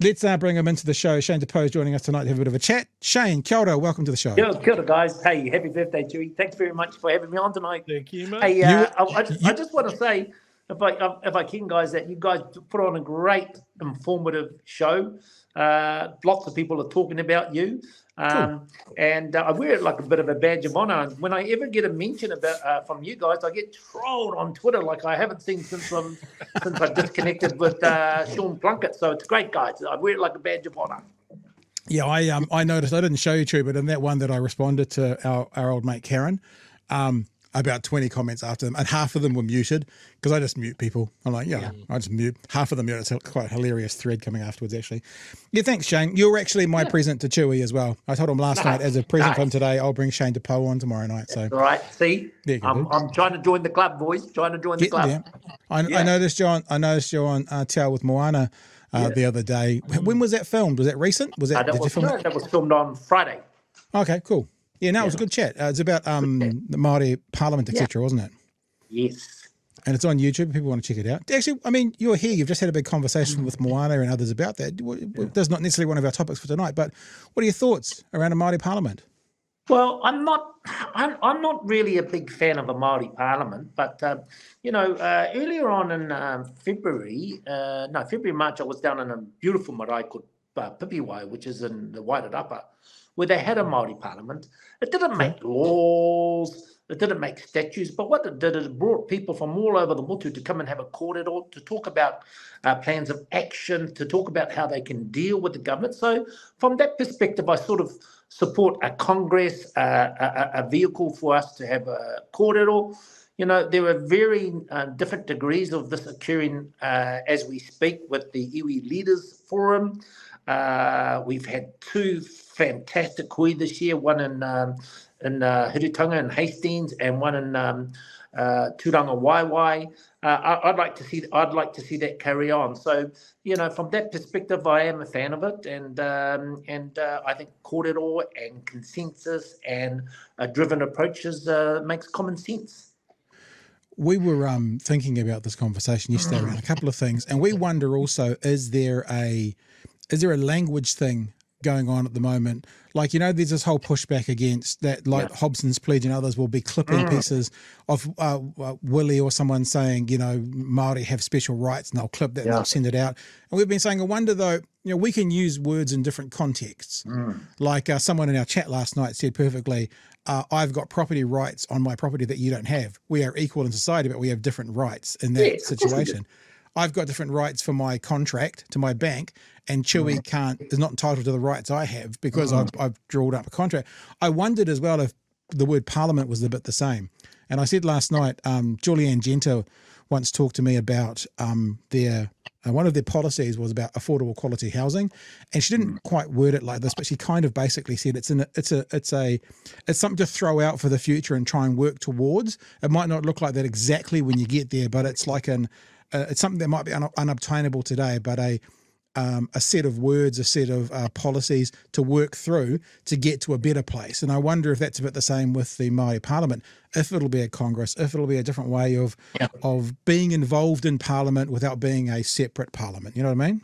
Let's bring him into the show. Shane Te Pou is joining us tonight to have a bit of a chat. Shane, kia ora, welcome to the show. Kia ora, guys. Hey, happy birthday, Chewy. Thanks very much for having me on tonight. Thank you, mate. Hey, I just want to say, if I can, guys, that you guys put on a great, informative show. Lots of people are talking about you. Cool. And I wear it like a bit of a badge of honor. And when I ever get a mention about from you guys, I get trolled on Twitter like I haven't seen since I disconnected with Sean Plunkett. So it's great, guys. I wear it like a badge of honor. Yeah, I noticed. I didn't show you, True, but in that one that I responded to our old mate Karen, about 20 comments after them, and half of them were muted because I just mute people. I'm like, I just mute. Half of them mute. It's a quite hilarious thread coming afterwards, actually. Yeah, thanks, Shane. You're actually my present to Chewy as well. I told him last night as a present from today, I'll bring Shane Te Pou on tomorrow night. So all right, see, I'm trying to join the club, boys. Trying to join the club. Yeah. I noticed you're on Te with Moana the other day. When was that filmed? Was that recent? Was that? That was filmed on Friday. Okay, cool. Yeah, no, it was a good chat. It's about the Māori Parliament, etc., wasn't it? Yes. And it's on YouTube. People want to check it out. Actually, I mean, you're here. You've just had a big conversation with Moana and others about that. That's not necessarily one of our topics for tonight, but what are your thoughts around a Māori Parliament? Well, I'm not really a big fan of a Māori Parliament, but earlier on in February, March, I was down in a beautiful marae called Pipiwai, which is in the Wairarapa, where they had a Māori Parliament. It didn't make laws, it didn't make statutes, but what it did is it brought people from all over the motu to come and have a kōrero, to talk about plans of action, to talk about how they can deal with the government. So from that perspective, I sort of support a Congress, a vehicle for us to have a kōrero. You know, there are very different degrees of this occurring as we speak with the iwi Leaders Forum. We've had two fantastic hui this year, one in Hirutanga and Hastings, and one in Turanga Waiwai. I'd like to see that carry on. So, you know, from that perspective, I am a fan of it, and I think kōrero and consensus and driven approaches makes common sense. We were thinking about this conversation yesterday around a couple of things, and we wonder also, is there a language thing going on at the moment? Like, you know, there's this whole pushback against that, like Hobson's Pledge and others will be clipping pieces of Willie or someone saying, you know, Māori have special rights, and they'll clip that and they'll send it out. And we've been saying, I wonder though, you know, we can use words in different contexts. Like someone in our chat last night said perfectly, I've got property rights on my property that you don't have. We are equal in society, but we have different rights in that situation. I've got different rights for my contract to my bank, and Chewy is not entitled to the rights I have because I've drawn up a contract. I wondered as well if the word parliament was a bit the same. And I said last night, Julianne Genter once talked to me about one of their policies was about affordable quality housing, and she didn't quite word it like this, but she kind of basically said it's something to throw out for the future and try and work towards. It might not look like that exactly when you get there, but it's like it's something that might be unobtainable today, but a set of words, a set of policies to work through to get to a better place. And I wonder if that's a bit the same with the Māori Parliament, if it'll be a Congress, if it'll be a different way of being involved in Parliament without being a separate Parliament. You know what I mean?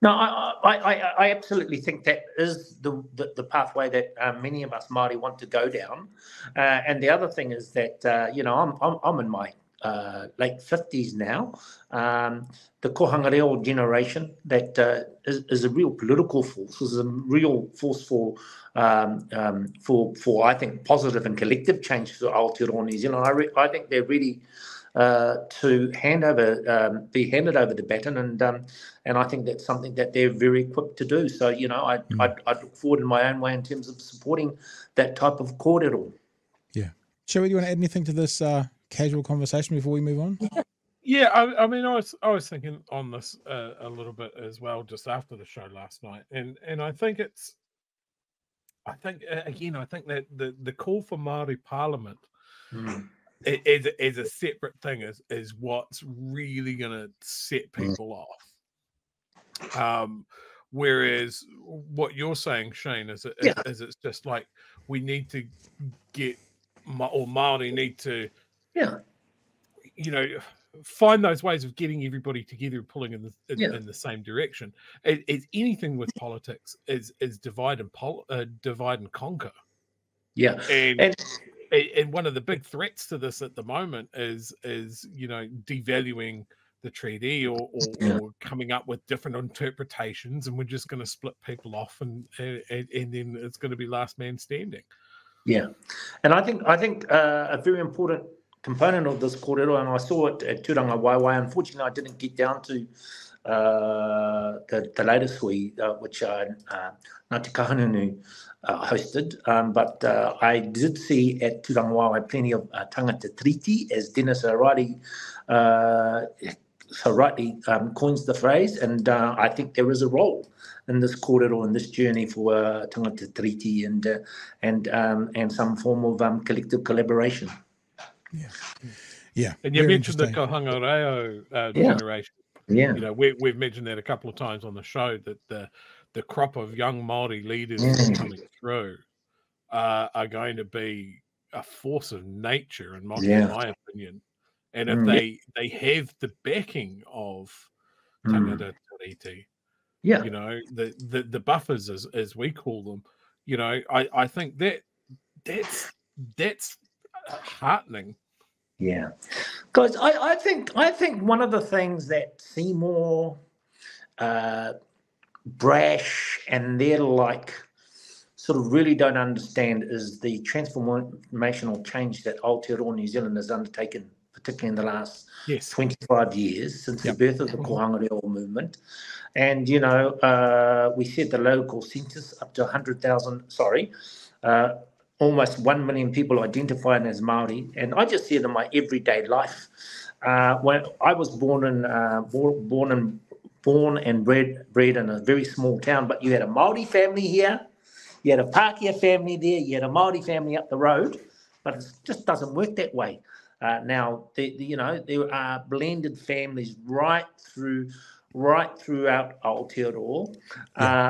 No, I absolutely think that is the pathway that many of us Māori want to go down. And the other thing is that, I'm in my late 50s now. The kohanga reo generation that is a real political force, is a real force for I think positive and collective change for Aotearoa New Zealand. I think they're ready to be handed over the baton, and I think that's something that they're very equipped to do. So, you know, I look forward in my own way in terms of supporting that type of kōrero. Yeah. Chewy, do you want to add anything to this casual conversation before we move on? Yeah, I mean, I was thinking on this a little bit as well just after the show last night, and I think that the call for Māori Parliament is a separate thing is what's really going to set people off. Whereas what you're saying, Shane, is it's just like we need to get, or Māori need to, you know, find those ways of getting everybody together and pulling in the same direction. It's anything with politics is divide and conquer. Yeah, and one of the big threats to this at the moment is devaluing the treaty or coming up with different interpretations, and we're just going to split people off, and then it's going to be last man standing. Yeah, and I think a very important component of this kōrero, and I saw it at Tūranga Waiwai. Unfortunately, I didn't get down to the latest hui, which Ngāti Kahungunu hosted, but I did see at Tūranga Waiwai plenty of tangata treaty, as Dennis rightly coins the phrase, and I think there is a role in this kōrero, in this journey for tangata treaty and some form of collective collaboration. Yeah. And you mentioned the Kohanga Reo generation. Yeah. You know, we've mentioned that a couple of times on the show, that the crop of young Māori leaders that are coming through are going to be a force of nature, in my opinion. And if they have the backing of tangata treaty, you know, the buffers, as we call them, you know, I think that's heartening. Yeah, guys, I think one of the things that Seymour, Brash, and they're like sort of really don't understand is the transformational change that Aotearoa New Zealand has undertaken, particularly in the last 25 years since the birth of the Kohanga Reo movement. And, you know, we said the local census up to 100,000, almost 1 million people identifying as Māori. And I just see it in my everyday life. When I was born and bred in a very small town, but you had a Māori family here, you had a Pākehā family there, you had a Māori family up the road, but it just doesn't work that way. Now, you know, there are blended families right throughout Aotearoa.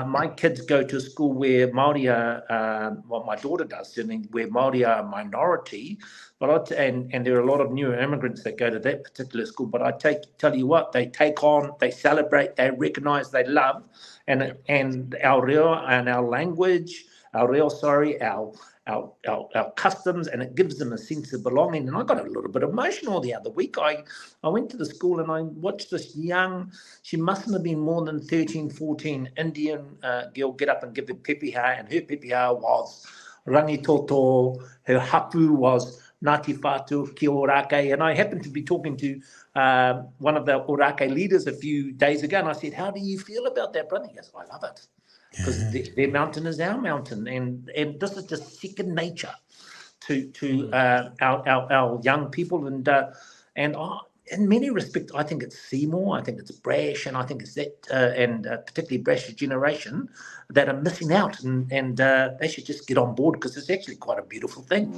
My kids go to a school where Māori are, well, my daughter does, certainly, where Māori are a minority, but and there are a lot of new immigrants that go to that particular school, but I tell you what, they take on, they celebrate, they recognise, they love, and our reo and our language, our customs, and it gives them a sense of belonging. And I got a little bit emotional the other week. I went to the school and I watched this young, she mustn't have been more than 13, 14, Indian girl get up and give a pepeha, and her pepeha was rangitoto, her hapu was Ngāti Whātua ki Ōrākei. And I happened to be talking to one of the Ōrākei leaders a few days ago, and I said, how do you feel about that, brother? He goes, I love it. Because their mountain is our mountain, and this is just second nature to our young people, and in many respects, I think it's Seymour, I think it's Brash, and I think it's that, and particularly Brash's generation that are missing out, and they should just get on board, because it's actually quite a beautiful thing.